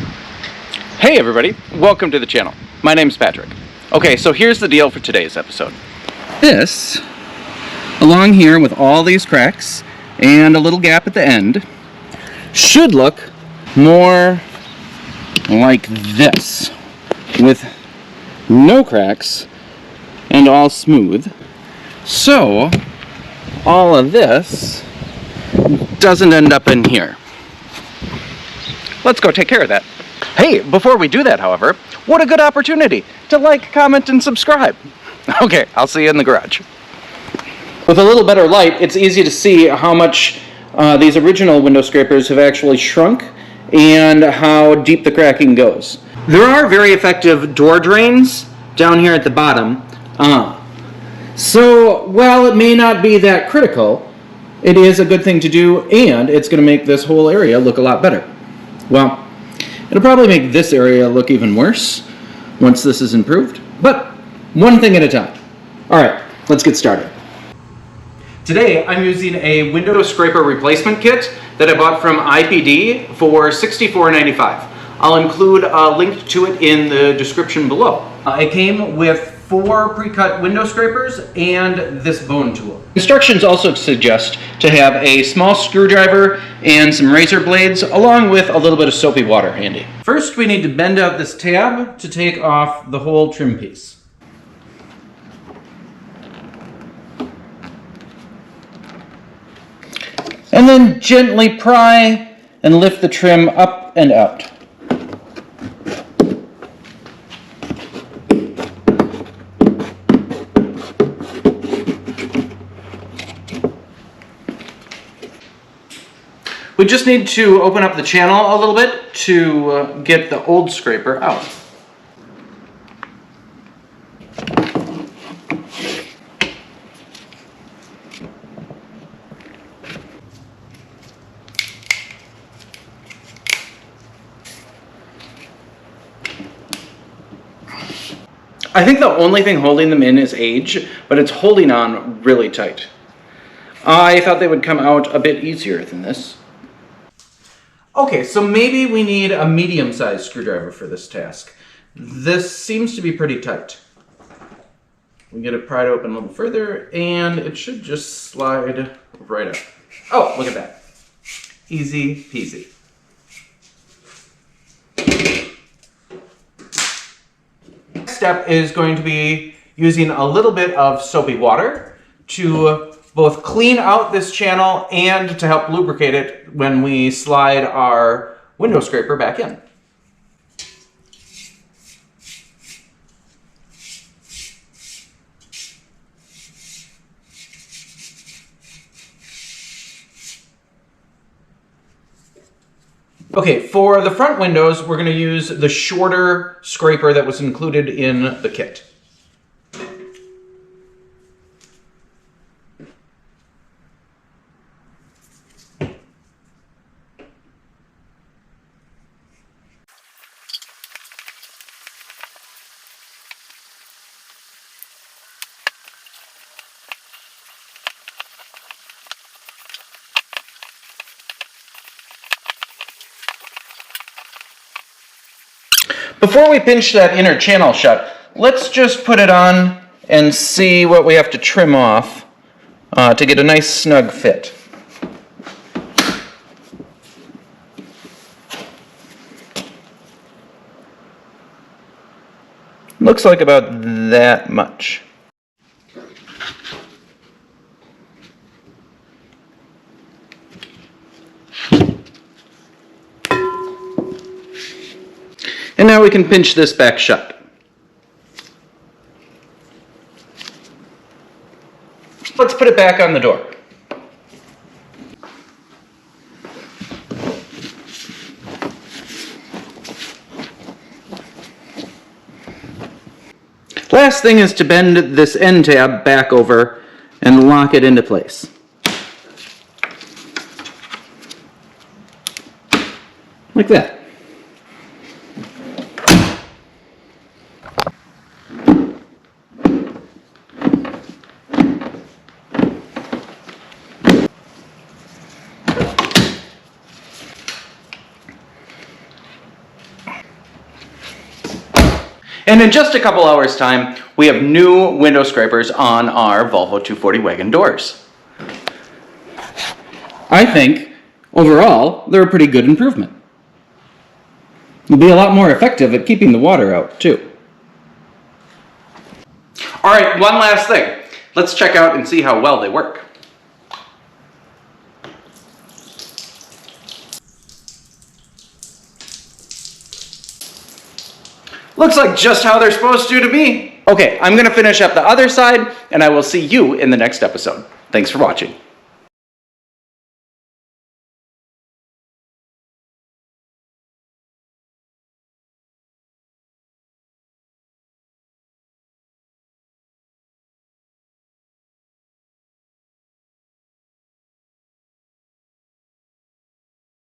Hey everybody, welcome to the channel. My name's Patrick. Okay, so here's the deal for today's episode. This, along here with all these cracks and a little gap at the end, should look more like this, with no cracks and all smooth. So, all of this doesn't end up in here. Let's go take care of that. Hey, before we do that, however, what a good opportunity to like, comment, and subscribe. Okay, I'll see you in the garage. With a little better light, it's easy to see how much these original window scrapers have actually shrunk and how deep the cracking goes. There are very effective door drains down here at the bottom. So, while it may not be that critical, it is a good thing to do, and it's going to make this whole area look a lot better. Well, it'll probably make this area look even worse once this is improved, but one thing at a time. All right, let's get started. Today, I'm using a window scraper replacement kit that I bought from IPD for $64.95. I'll include a link to it in the description below. It came with 4 pre-cut window scrapers and this bone tool. Instructions also suggest to have a small screwdriver and some razor blades, along with a little bit of soapy water handy. First, we need to bend out this tab to take off the whole trim piece. And then gently pry and lift the trim up and out. We just need to open up the channel a little bit to get the old scraper out. I think the only thing holding them in is age, but it's holding on really tight. I thought they would come out a bit easier than this. Okay, so maybe we need a medium-sized screwdriver for this task. This seems to be pretty tight. We get it pried open a little further, and it should just slide right up. Oh, look at that. Easy peasy. Next step is going to be using a little bit of soapy water to both clean out this channel and to help lubricate it when we slide our window scraper back in. Okay, for the front windows, we're going to use the shorter scraper that was included in the kit. Before we pinch that inner channel shut, let's just put it on and see what we have to trim off to get a nice snug fit. Looks like about that much. And now we can pinch this back shut. Let's put it back on the door. Last thing is to bend this end tab back over and lock it into place. Like that. And in just a couple hours time, we have new window scrapers on our Volvo 240 wagon doors. I think, overall, they're a pretty good improvement. They'll be a lot more effective at keeping the water out, too. Alright, one last thing. Let's check out and see how well they work. Looks like just how they're supposed to me. Okay, I'm going to finish up the other side, and I will see you in the next episode. Thanks for watching.